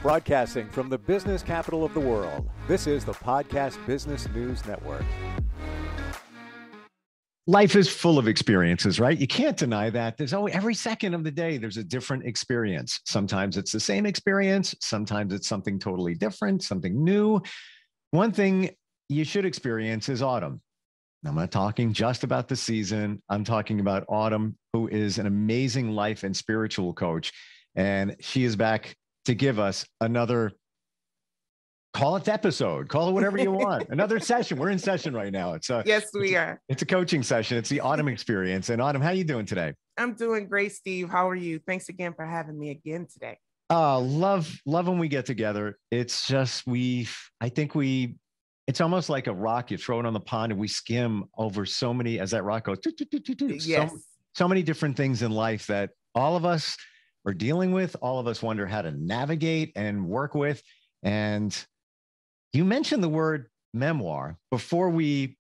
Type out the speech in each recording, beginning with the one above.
Broadcasting from the business capital of the world, this is the Podcast Business News Network. Life is full of experiences, right? You can't deny that. There's always, every second of the day, there's a different experience. Sometimes it's the same experience. Sometimes it's something totally different, something new. One thing you should experience is autumn. I'm not talking just about the season. I'm talking about Autumn, who is an amazing life and spiritual coach. And she is back to give us another, call it episode, call it whatever you want, another session. We're in session right now. Yes, we are. It's a coaching session. It's the Autumn experience. And Autumn, how are you doing today? I'm doing great, Steve. How are you? Thanks again for having me again today. Love when we get together. It's just, it's almost like a rock. You throw it on the pond and we skim over so many, as that rock goes, yes. so many different things in life that all of us are dealing with. All of us wonder how to navigate and work with. And you mentioned the word memoir before we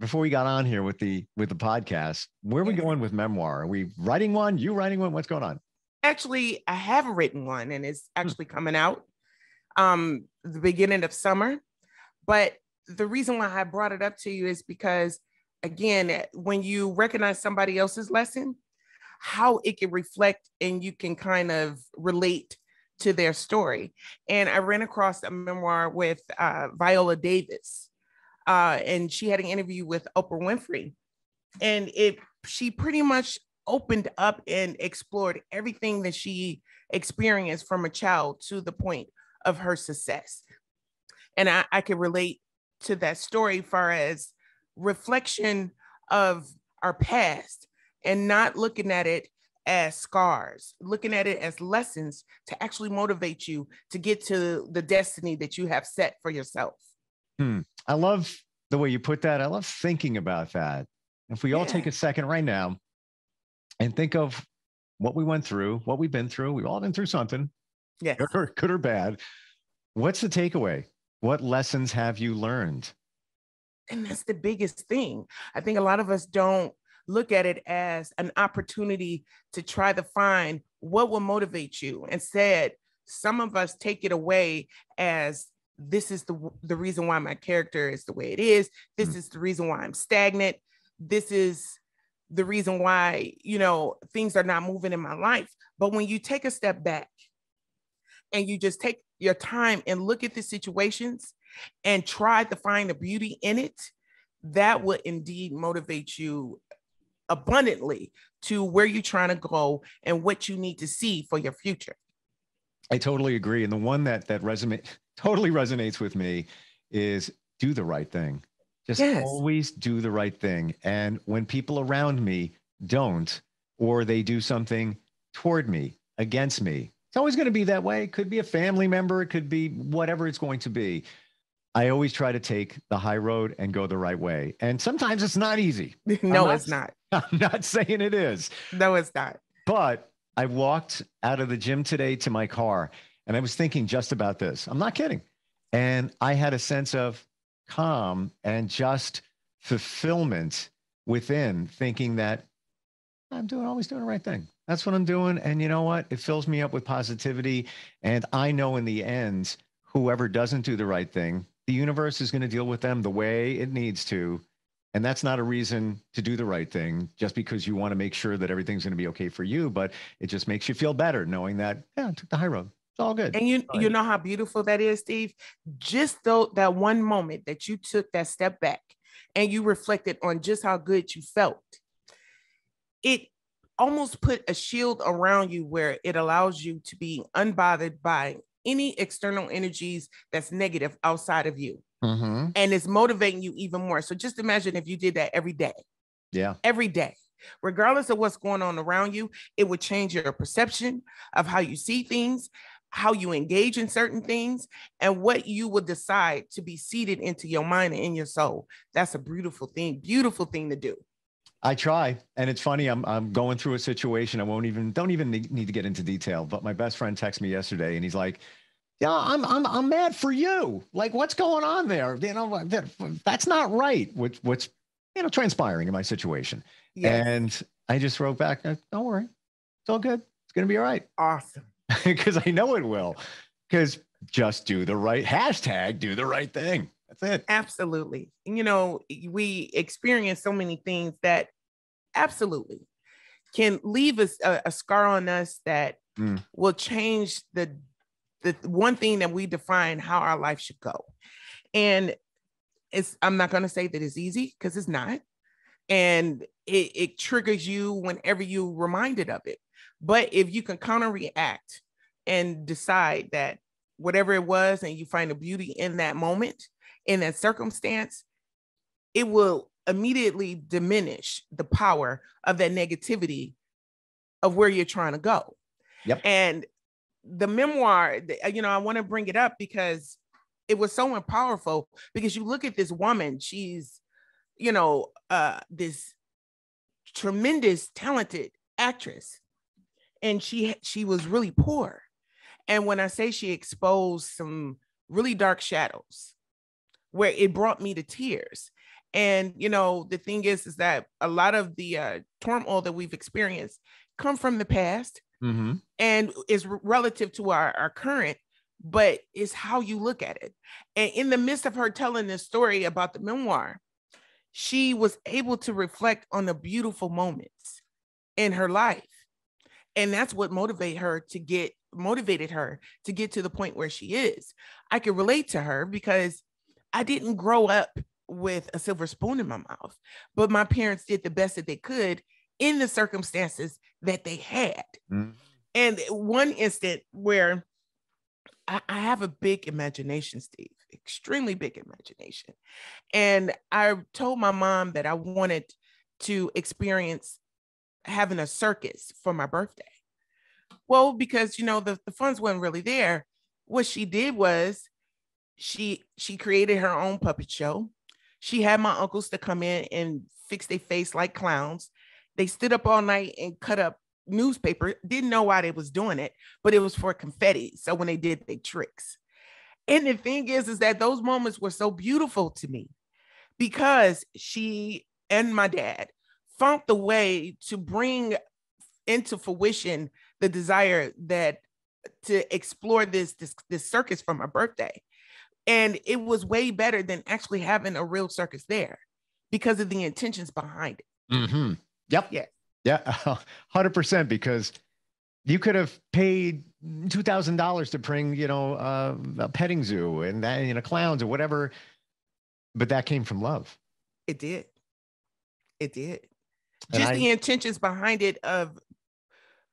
got on here with the podcast. Where are we going with memoir? Are we writing one? You writing one? What's going on? Actually, I have written one and it's actually coming out the beginning of summer. But the reason why I brought it up to you is because, again, when you recognize somebody else's lesson, how it can reflect and you can kind of relate to their story. And I ran across a memoir with Viola Davis, and she had an interview with Oprah Winfrey. And she pretty much opened up and explored everything that she experienced from a child to the point of her success. And I can relate to that story far as reflection of our past and not looking at it as scars, looking at it as lessons to actually motivate you to get to the destiny that you have set for yourself. I love the way you put that. I love thinking about that. If we all take a second right now and think of what we went through, what we've been through, we've all been through something, good or bad. What's the takeaway? What lessons have you learned? And that's the biggest thing. I think a lot of us don't look at it as an opportunity to try to find what will motivate you. Instead, some of us take it away as this is the reason why my character is the way it is. This is the reason why I'm stagnant. This is the reason why, things are not moving in my life. But when you take a step back and you just take your time and look at the situations and try to find the beauty in it, that would indeed motivate you abundantly to where you're trying to go and what you need to see for your future. I totally agree. And the one that totally resonates with me is do the right thing. Just always do the right thing. And when people around me don't, or they do something toward me, against me, it's always going to be that way. It could be a family member. It could be whatever it's going to be. I always try to take the high road and go the right way. And sometimes it's not easy. No, it's not. I'm not saying it is. No, it's not. But I walked out of the gym today to my car and I was thinking just about this. I'm not kidding. And I had a sense of calm and just fulfillment within, thinking that I'm always doing the right thing. That's what I'm doing. And you know what? It fills me up with positivity. And I know in the end, whoever doesn't do the right thing, the universe is going to deal with them the way it needs to. And that's not a reason to do the right thing just because you want to make sure that everything's going to be okay for you, but it just makes you feel better knowing that, I took the high road. It's all good. And you know how beautiful that is, Steve? Just that one moment that you took that step back and you reflected on just how good you felt, it almost put a shield around you where it allows you to be unbothered by any external energies that's negative outside of you. Mm-hmm. And it's motivating you even more. So just imagine if you did that every day. Yeah. Every day, regardless of what's going on around you, it would change your perception of how you see things, how you engage in certain things, and what you would decide to be seated into your mind and in your soul. That's a beautiful thing to do. I try. And it's funny. I'm going through a situation. Don't even need to get into detail, but my best friend texted me yesterday and he's like, yeah, I'm mad for you. Like, what's going on there? That's not right. What's transpiring in my situation. Yes. And I just wrote back, don't worry. It's all good. It's going to be all right. Awesome. Because I know it will. Because just do the right hashtag, do the right thing. That's it. Absolutely. You know, we experience so many things that absolutely can leave us a scar on us that will change the one thing that we define how our life should go. And I'm not going to say that it's easy, because it's not. And it triggers you whenever you're reminded of it. But if you can counter react and decide that whatever it was, and you find the beauty in that moment, in that circumstance, it will immediately diminish the power of that negativity of where you're trying to go. Yep. And the memoir, you know, I want to bring it up because it was so powerful, because you look at this woman, she's, you know, this tremendous, talented actress, and she was really poor. And when I say she exposed some really dark shadows, where it brought me to tears. And, you know, the thing is that a lot of the turmoil that we've experienced come from the past, and is relative to our current, but it's how you look at it. And in the midst of her telling this story about the memoir, she was able to reflect on the beautiful moments in her life. And that's what motivated her to get to the point where she is. I could relate to her because I didn't grow up with a silver spoon in my mouth, but my parents did the best that they could in the circumstances that they had. And one instant where I have a big imagination, Steve, extremely big imagination. And I told my mom that I wanted to experience having a circus for my birthday. Well, because, you know, the funds weren't really there. What she did was she created her own puppet show. She had my uncles to come in and fix their face like clowns. They stood up all night and cut up newspaper. Didn't know why they was doing it, but it was for confetti. So when they did their tricks. And the thing is that those moments were so beautiful to me, because she and my dad found the way to bring into fruition the desire that to explore this circus for my birthday. And it was way better than actually having a real circus there, because of the intentions behind it. Yep. Yeah. Yeah. 100%. Because you could have paid $2,000 to bring, you know, a petting zoo and that, you know, clowns or whatever. But that came from love. It did. Just the intentions behind it, of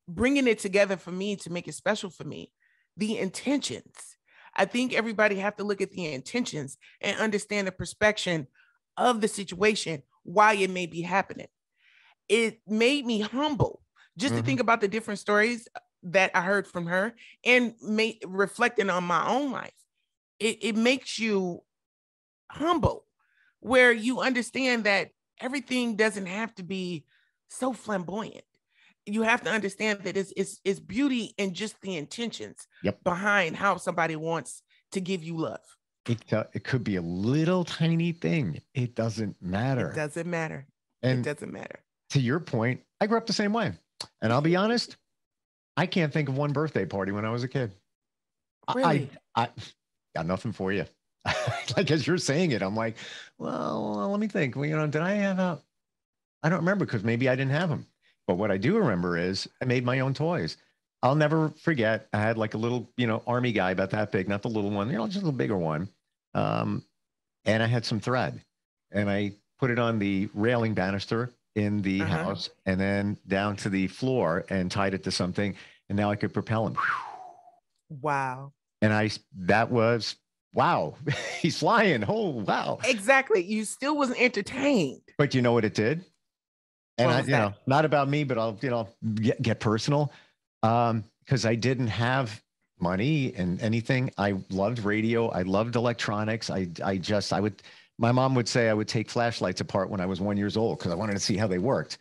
bringing it together for me to make it special for me. The intentions. I think everybody have to look at the intentions and understand the perspective of the situation, why it may be happening. It made me humble just to think about the different stories that I heard from her, and reflecting on my own life. It makes you humble, where you understand that everything doesn't have to be so flamboyant. You have to understand that it's beauty in just the intentions behind how somebody wants to give you love. It could be a little tiny thing. It doesn't matter. It doesn't matter. And it doesn't matter. To your point, I grew up the same way. And I'll be honest, I can't think of one birthday party when I was a kid. Really? I got nothing for you. Like, as you're saying it, I'm like, well, let me think. Well, you know, did I have I don't remember, because maybe I didn't have them. But what I do remember is I made my own toys. I'll never forget. I had like a little, you know, army guy about that big, not the little one, you know, just a bigger one. And I had some thread, and I put it on the railing banister in the house, and then down to the floor, and tied it to something. And now I could propel him. Wow. And that was, wow, he's flying. Oh, wow. Exactly. You still wasn't entertained. But you know what it did? And you know, not about me, but I'll, you know, get personal. Because I didn't have money and anything. I loved radio. I loved electronics. My mom would say I would take flashlights apart when I was 1 year old, because I wanted to see how they worked.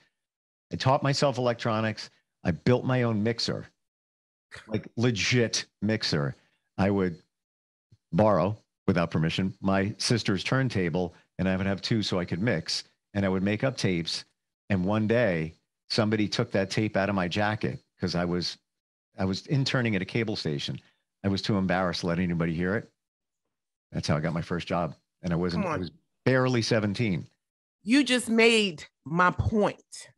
I taught myself electronics. I built my own mixer, like legit mixer. I would borrow, without permission, my sister's turntable, and I would have two so I could mix, and I would make up tapes. And one day somebody took that tape out of my jacket, because I was interning at a cable station. I was too embarrassed to let anybody hear it. That's how I got my first job. And I was barely 17. You just made my point.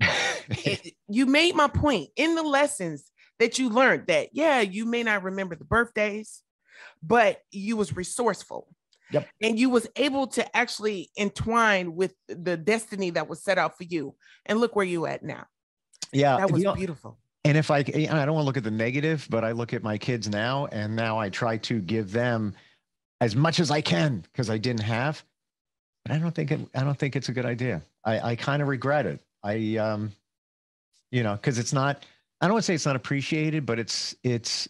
You made my point in the lessons that you learned that, yeah, you may not remember the birthdays, but you was resourceful. Yep. And you was able to actually entwine with the destiny that was set out for you. And look where you at now. Yeah. That was beautiful. And if I don't want to look at the negative, but I look at my kids now, and now I try to give them as much as I can because I didn't have. But I don't think it's a good idea. I kind of regret it. Because it's not. I don't want to say it's not appreciated, but it's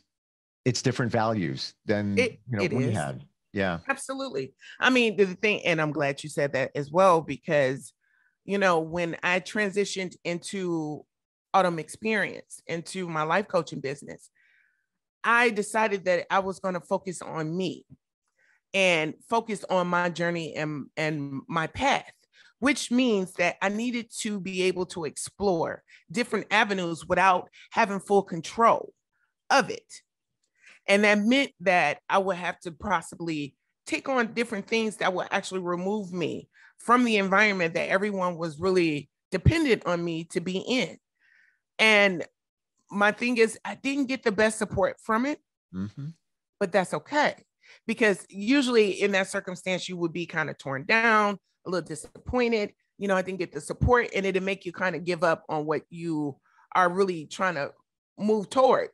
different values than we had. Yeah, absolutely. I mean, the thing, and I'm glad you said that as well, because when I transitioned into Autumn Experience, into my life coaching business, I decided that I was going to focus on me and focus on my journey and my path, which means that I needed to be able to explore different avenues without having full control of it. And that meant that I would have to possibly take on different things that would actually remove me from the environment that everyone was really dependent on me to be in. And my thing is, I didn't get the best support from it, but that's okay. Because usually in that circumstance, you would be kind of torn down, a little disappointed. I didn't get the support, and it'll make you kind of give up on what you are really trying to move toward.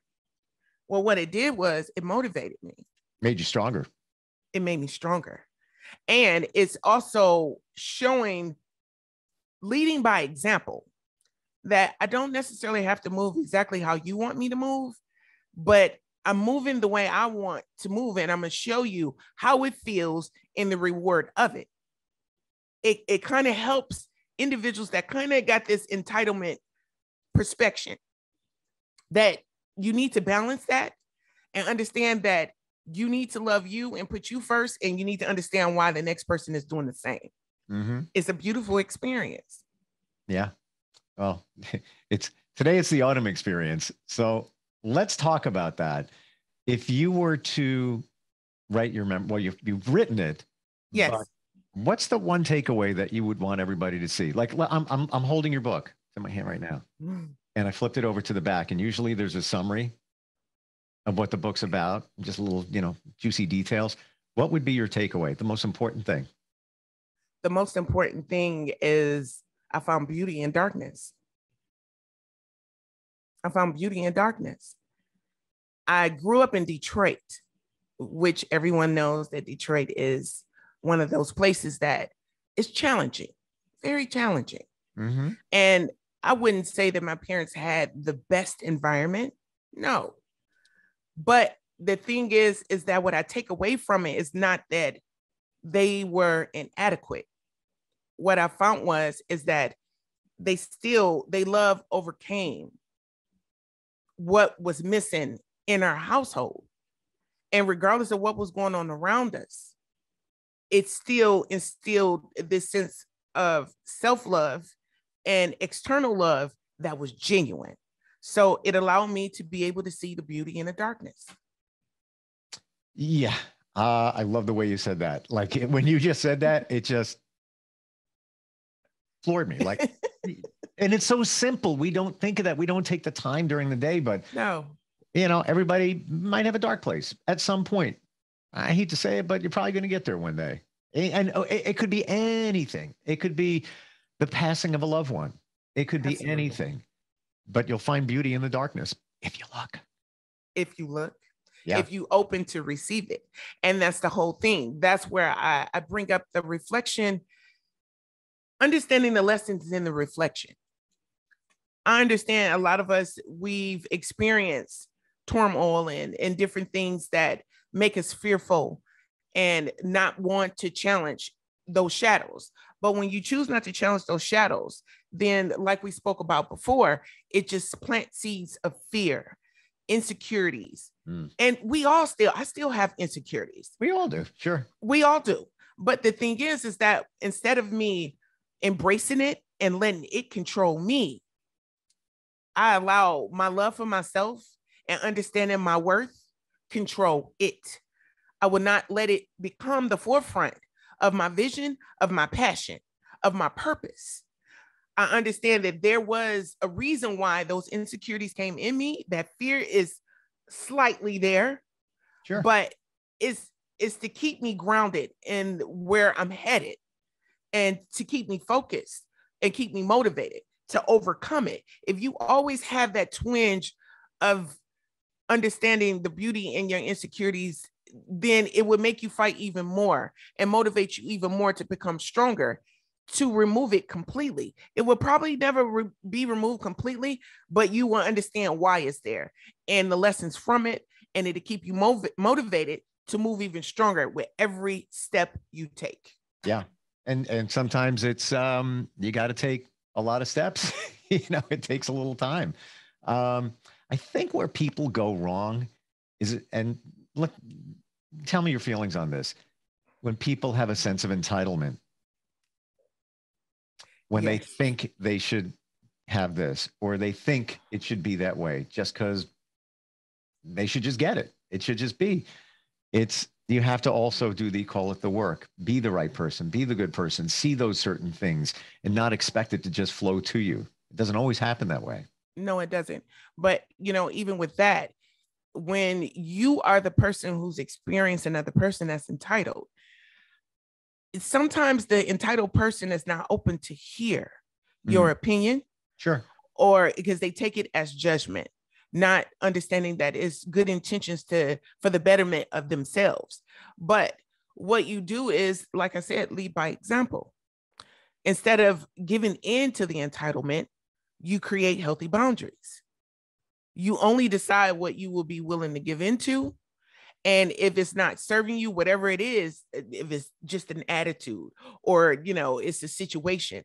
Well, what it did was it motivated me. Made you stronger. It made me stronger. And it's also leading by example, that I don't necessarily have to move exactly how you want me to move, but I'm moving the way I want to move, and I'm going to show you how it feels in the reward of it. It kind of helps individuals that kind of got this entitlement perspective, that you need to balance that and understand that you need to love you and put you first, and you need to understand why the next person is doing the same. It's a beautiful experience. Yeah. Well, today it's the Autumn Experience. So let's talk about that. If you were to write your memoir, you've written it. Yes. What's the one takeaway that you would want everybody to see? Like, I'm holding your book. It's in my hand right now. And I flipped it over to the back, and usually there's a summary of what the book's about, just a little, juicy details. What would be your takeaway? The most important thing? The most important thing is I found beauty in darkness. I found beauty in darkness. I grew up in Detroit, which everyone knows that Detroit is one of those places that is challenging, very challenging. And I wouldn't say that my parents had the best environment. No. But the thing is that what I take away from it is not that they were inadequate. What I found is that they love overcame what was missing in our household. And regardless of what was going on around us, it still instilled this sense of self-love and external love that was genuine. So it allowed me to be able to see the beauty in the darkness. Yeah. I love the way you said that. Like, when you just said that, it just floored me. Like, and it's so simple. We don't think of that. We don't take the time during the day, but no, everybody might have a dark place at some point. I hate to say it, but you're probably going to get there one day. And it could be anything. It could be the passing of a loved one. It could be Absolutely. anything, but you'll find beauty in the darkness if you look. If you look. Yeah. If you open to receive it. And that's the whole thing. That's where I bring up the reflection, understanding the lessons in the reflection. I understand a lot of us, we've experienced turmoil and different things that make us fearful and not want to challenge those shadows. But when you choose not to challenge those shadows, then like we spoke about before, it just plants seeds of fear, insecurities. And I still have insecurities. We all do. Sure. We all do. But the thing is that instead of me embracing it and letting it control me, I allow my love for myself and understanding my worth control it. I will not let it become the forefront of my vision, of my passion, of my purpose. I understand that there was a reason why those insecurities came in me. That fear is slightly there, Sure. but it's to keep me grounded in where I'm headed and to keep me focused and keep me motivated to overcome it. If you always have that twinge of understanding the beauty in your insecurities, then it would make you fight even more and motivate you even more to become stronger, to remove it completely. It will probably never be removed completely, but you will understand why it's there and the lessons from it, and it'll keep you motivated to move even stronger with every step you take. Yeah. And sometimes it's, you got to take a lot of steps. It takes a little time. I think where people go wrong is, and look, tell me your feelings on this. When people have a sense of entitlement, when they think they should have this, or they think it should be that way, just because they should just get it. It should just be. You have to also call it the work, be the right person, be the good person, see those certain things and not expect it to just flow to you. It doesn't always happen that way. No, it doesn't. But, even with that, when you are the person who's experiencing another person that's entitled, sometimes the entitled person is not open to hear your opinion. Sure. Or because they take it as judgment, not understanding that it's good intentions for the betterment of themselves. But what you do is, like I said, lead by example. Instead of giving in to the entitlement, you create healthy boundaries. You only decide what you will be willing to give into. And if it's not serving you, whatever it is, if it's just an attitude or, it's a situation,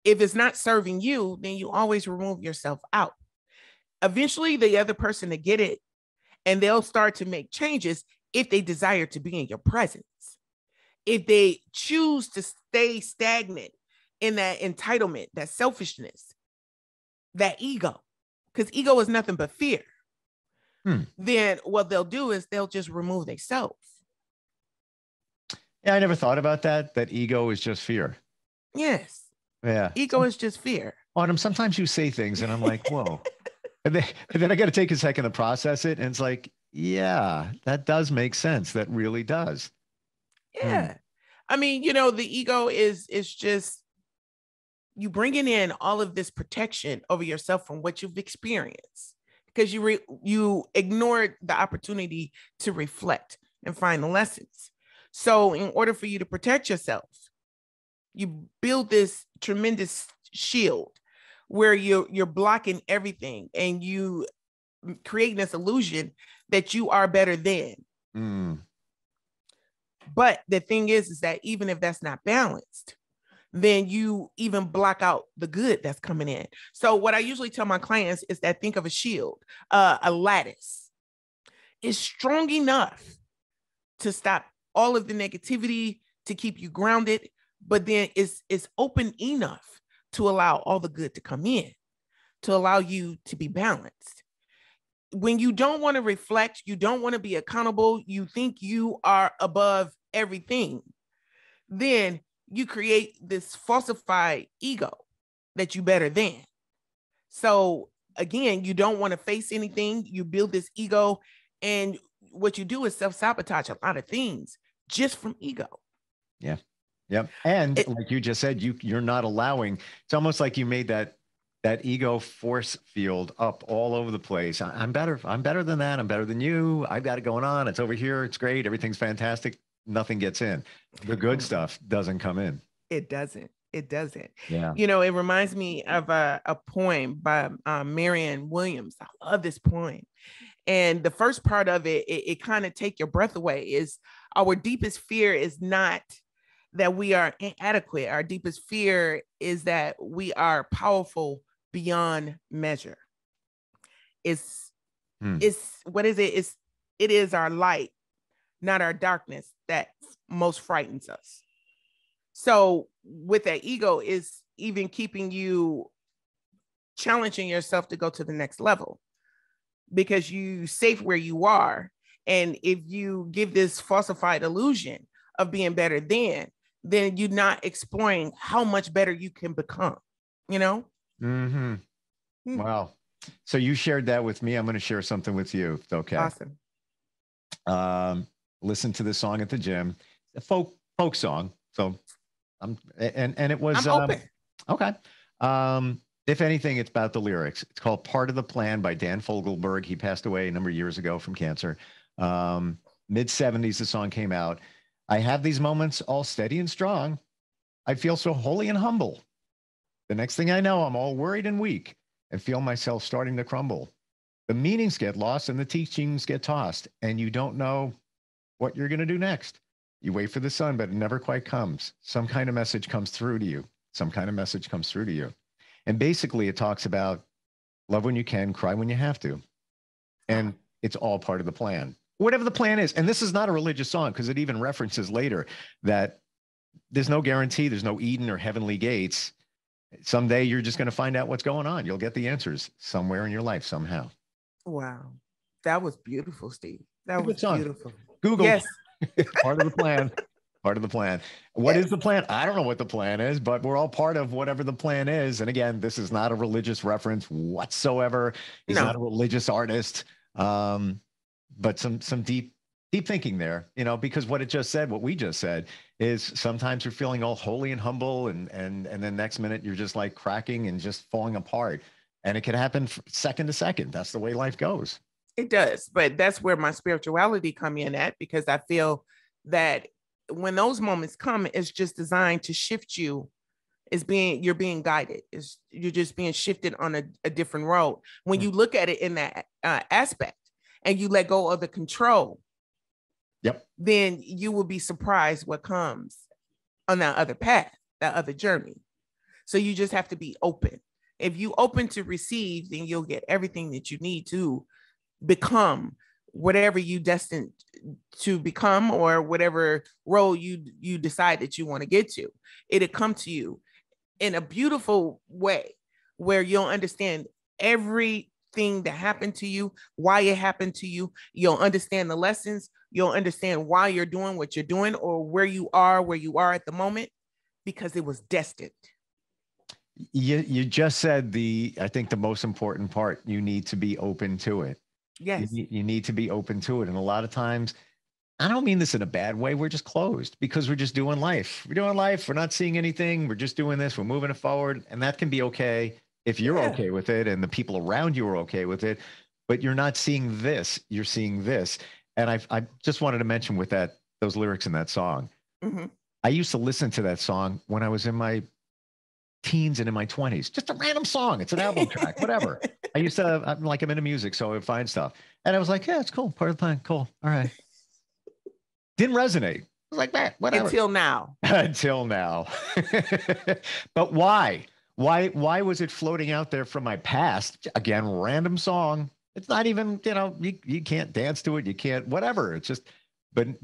if it's not serving you, then you always remove yourself out. Eventually, the other person will get it, and they'll start to make changes if they desire to be in your presence. If they choose to stay stagnant in that entitlement, that selfishness, that ego, because ego is nothing but fear, then what they'll do is they'll just remove themselves. Yeah, I never thought about that ego is just fear. Yes. Yeah. Ego is just fear. Autumn, sometimes you say things and I'm like, whoa. And then I got to take a second to process it. And it's like, yeah, that does make sense. That really does. Yeah. I mean, the ego is just you bringing in all of this protection over yourself from what you've experienced, because you ignored the opportunity to reflect and find the lessons. So in order for you to protect yourself, you build this tremendous shield where you're blocking everything and you creating this illusion that you are better than. But the thing is that even if that's not balanced, then you even block out the good that's coming in. So what I usually tell my clients is that think of a shield, a lattice. It's strong enough to stop all of the negativity, to keep you grounded, but then it's open enough to allow all the good to come in, to allow you to be balanced. When you don't want to reflect, you don't want to be accountable, you think you are above everything, then you create this falsified ego that you better than. So again, you don't want to face anything. You build this ego, and what you do is self-sabotage a lot of things just from ego. Yeah. Yep. And like you just said, you're not allowing, it's almost like you made that ego force field up all over the place. I'm better than that. I'm better than you. I've got it going on. It's over here. It's great. Everything's fantastic. Nothing gets in. The good stuff doesn't come in. It doesn't. Yeah. It reminds me of a poem by Marianne Williams. I love this poem. And the first part of it kind of take your breath away, is our deepest fear is not that we are inadequate. Our deepest fear is that we are powerful beyond measure. It's what is it? It is our light, not our darkness, that most frightens us. So with that ego is even keeping you challenging yourself to go to the next level, because you safe where you are And if you give this falsified illusion of being better then you're not exploring how much better you can become, you know? Mm-hmm. Wow. So you shared that with me. I'm going to share something with you. Okay. Awesome. Listen to this song at the gym, a folk song. So it was, I'm open. Okay. If anything, it's about the lyrics. It's called Part of the Plan by Dan Fogelberg. He passed away a number of years ago from cancer. Mid 70s, the song came out. I have these moments all steady and strong. I feel so holy and humble. The next thing I know, I'm all worried and weak and feel myself starting to crumble. The meanings get lost and the teachings get tossed, and you don't know what you're going to do next. You wait for the sun, but it never quite comes. Some kind of message comes through to you. Some kind of message comes through to you. And basically, it talks about love when you can, cry when you have to. And it's all part of the plan. Whatever the plan is. And this is not a religious song because it even references later that there's no guarantee, there's no Eden or heavenly gates. Someday you're just going to find out what's going on. You'll get the answers somewhere in your life somehow. Wow. That was beautiful, Steve. That was beautiful. Google. Yes. Part of the plan. Part of the plan. What is the plan? I don't know what the plan is, but we're all part of whatever the plan is. And again, this is not a religious reference whatsoever. He's not a religious artist. But some deep thinking there, you know, because what we just said is sometimes you're feeling all holy and humble and then next minute you're just like cracking and just falling apart. And it can happen second to second. That's the way life goes. It does. But that's where my spirituality come in at, because I feel that when those moments come, it's just designed to shift you. You're being guided. You're just being shifted on a different road. When you look at it in that aspect and you let go of the control, then you will be surprised what comes on that other path, that other journey. So you just have to be open. If you open to receive, then you'll get everything that you need to become whatever you destined to become, or whatever role you decide that you want to get to. It'll come to you in a beautiful way where you'll understand everything that happened to you, why it happened to you. You'll understand the lessons. You'll understand why you're doing what you're doing, or where you are at the moment, because it was destined. You just said I think the most important part. You need to be open to it. Yes. You need to be open to it. And a lot of times, I don't mean this in a bad way. We're just closed because we're just doing life. We're doing life. We're not seeing anything. We're just doing this. We're moving it forward. And that can be okay if you're okay with it and the people around you are okay with it. But you're not seeing this. You're seeing this. And I just wanted to mention with those lyrics in that song. Mm-hmm. I used to listen to that song when I was in my teens and in my 20s. Just a random song. It's an album track, whatever. I'm into music, so I would find stuff. And I was like, yeah, it's cool. Part of the plan. Cool. All right. Didn't resonate. I was like, man, whatever. Until now. Until now. But why? Why was it floating out there from my past? Again, random song. It's not even, you can't dance to it. You can't, whatever. It's just, but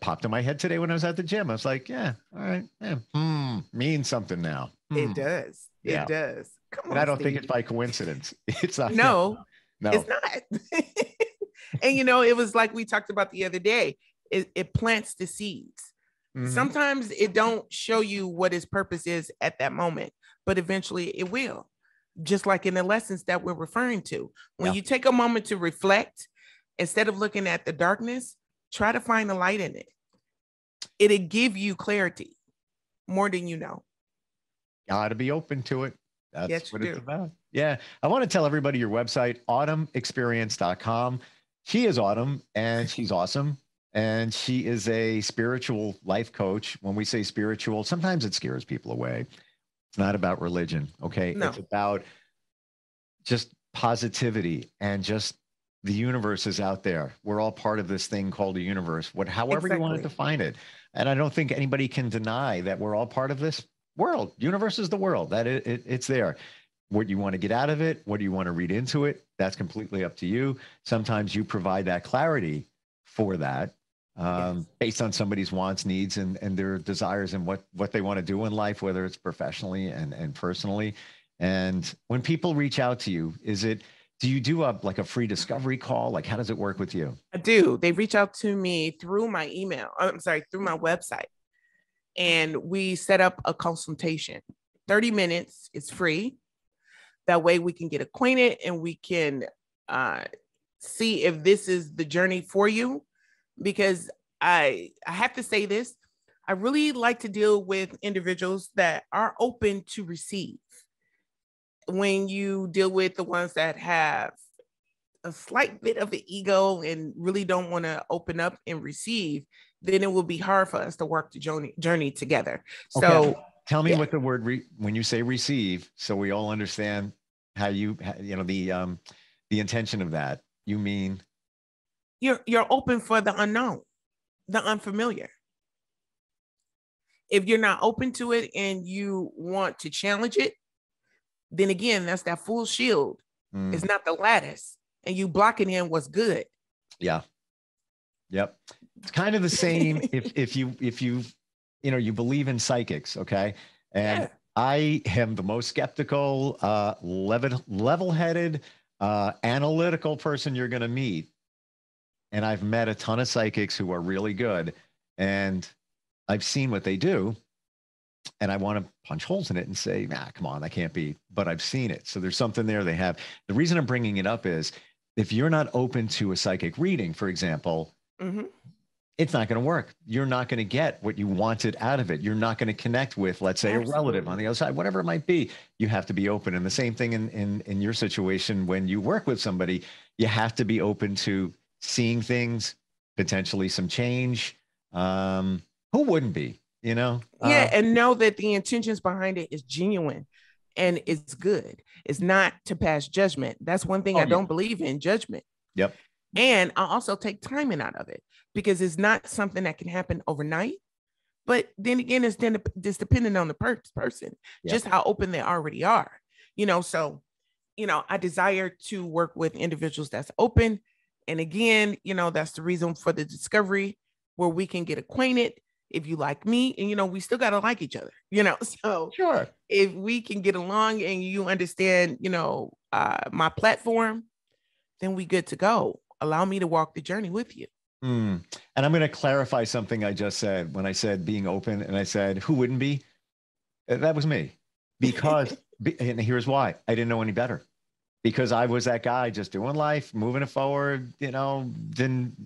popped in my head today when I was at the gym. I was like, yeah, all right. Yeah, means something now. It does. Yeah. It does. Come on, and I don't Steve. think it's by coincidence. It's not. No, it's not. And, it was like we talked about the other day. It plants the seeds. Mm-hmm. Sometimes it don't show you what its purpose is at that moment, but eventually it will. Just like in the lessons that we're referring to. When you take a moment to reflect, instead of looking at the darkness, try to find the light in it. It'll give you clarity more than you know. Gotta be open to it. That's what it's do. about. Yeah. I want to tell everybody your website, autumnexperience.com. She is Autumn and she's awesome. And she is a spiritual life coach. When we say spiritual, sometimes it scares people away. It's not about religion. Okay. No. It's about just positivity and just the universe is out there. We're all part of this thing called a universe, however you want to define it. And I don't think anybody can deny that we're all part of this world. Universe is the world. It's there. What you want to get out of it, what do you want to read into it, that's completely up to you. Sometimes you provide that clarity for that based on somebody's wants, needs, and their desires and what they want to do in life, whether it's professionally and personally. And when people reach out to you, is it do you do a free discovery call? Like, how does it work with you? I do. They reach out to me through my email. Through my website. And we set up a consultation. 30 minutes is free. That way we can get acquainted and we can see if this is the journey for you. Because I have to say this, I really like to deal with individuals that are open to receive. When you deal with the ones that have a slight bit of an ego and really don't want to open up and receive, then it will be hard for us to work the journey together. Okay. So tell me what the word, when you say receive, so we all understand how the intention of that. You mean? You're open for the unknown, the unfamiliar. If you're not open to it and you want to challenge it, then again, that's that full shield. It's not the lattice, and you blocking in what's good. Yeah. Yep. It's kind of the same if you believe in psychics, okay? And yeah. I am the most skeptical, level-headed, analytical person you're going to meet. And I've met a ton of psychics who are really good, and I've seen what they do, and I want to punch holes in it and say, nah, come on, that can't be, but I've seen it. So there's something there they have. The reason I'm bringing it up is if you're not open to a psychic reading, for example, it's not going to work. You're not going to get what you wanted out of it. You're not going to connect with, let's say, a relative on the other side, whatever it might be. You have to be open. And the same thing in your situation, when you work with somebody, you have to be open to seeing things, potentially some change. Who wouldn't be, and know that the intentions behind it is genuine and it's good. It's not to pass judgment. That's one thing I don't believe in, judgment. Yep. And I also take timing out of it because it's not something that can happen overnight. But then again, it's dependent on the person, just how open they already are, So, I desire to work with individuals that's open. And again, that's the reason for the discovery where we can get acquainted. If you like me, and we still got to like each other, so sure. If we can get along and you understand, my platform, then we good to go. Allow me to walk the journey with you. And I'm going to clarify something I just said when I said being open, and I said, who wouldn't be? That was me, because, and here's why. I didn't know any better, because I was that guy just doing life, moving it forward,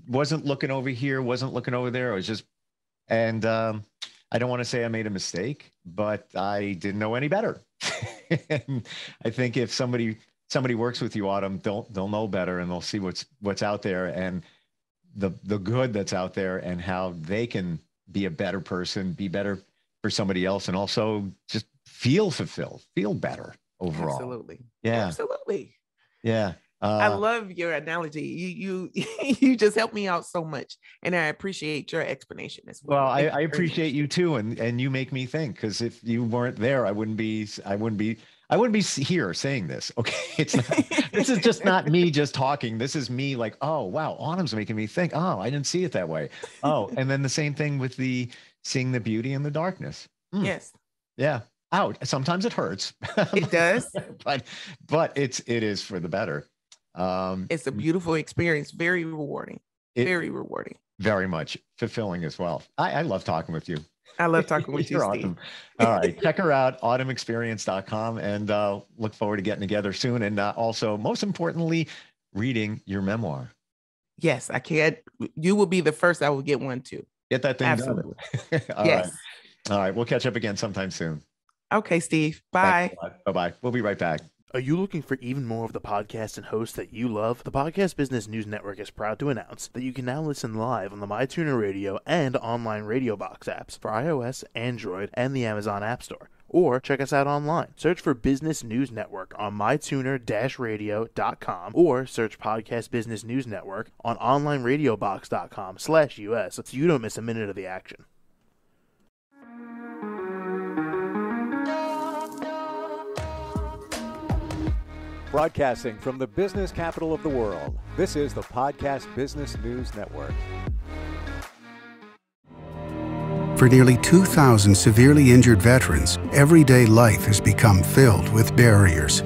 wasn't looking over here, wasn't looking over there. I was just, and I don't want to say I made a mistake, but I didn't know any better. And I think if somebody works with you, Autumn, they'll know better, and they'll see what's out there and the good that's out there, and how they can be a better person, be better for somebody else, and also just feel fulfilled, feel better overall. Absolutely. Yeah. Absolutely. Yeah. I love your analogy. You just helped me out so much, and I appreciate your explanation as well. Well, I appreciate you too, and you make me think, because if you weren't there, I wouldn't be here saying this. Okay, this is just not me just talking. This is me like, oh wow, Autumn's making me think. Oh, I didn't see it that way. Oh, and then the same thing with seeing the beauty in the darkness. Yes. Yeah. Out. Sometimes it hurts. It does. but it is for the better. It's a beautiful experience. Very rewarding. Very rewarding. Very much fulfilling as well. I love talking with you. I love talking with you, Steve. Awesome. All right. Check her out, autumnexperience.com, and look forward to getting together soon. And also, most importantly, reading your memoir. Yes, I can't. You will be the first I will get one too. Get that thing Absolutely. done. Yes. Right. All right. We'll catch up again sometime soon. Okay, Steve. Bye. Bye-bye. We'll be right back. Are you looking for even more of the podcasts and hosts that you love? The Podcast Business News Network is proud to announce that you can now listen live on the MyTuner Radio and online Radio Box apps for iOS, Android, and the Amazon App Store. Or check us out online. Search for Business News Network on mytuner-radio.com, or search Podcast Business News Network on onlineradiobox.com/US so you don't miss a minute of the action. Broadcasting from the business capital of the world, this is the Podcast Business News Network. For nearly 2,000 severely injured veterans, everyday life has become filled with barriers.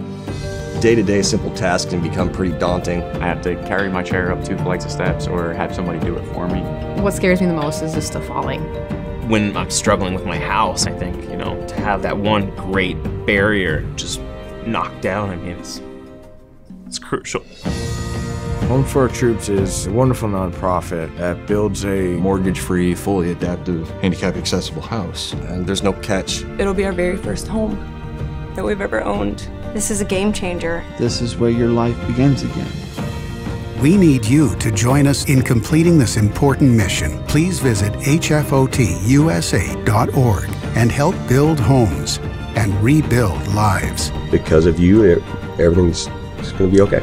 day-to-day simple tasks can become pretty daunting. I have to carry my chair up 2 flights of steps or have somebody do it for me. What scares me the most is just the falling. When I'm struggling with my house, I think, to have that one great barrier just knocked down, I mean, it's crucial. Home for Our Troops is a wonderful nonprofit that builds a Mortgage-free, fully adaptive, handicap-accessible house. And there's no catch. It'll be our very first home that we've ever owned. This is a game changer. This is where your life begins again. We need you to join us in completing this important mission. Please visit hfotusa.org and help build homes and rebuild lives. Because of you, everything's going to be okay.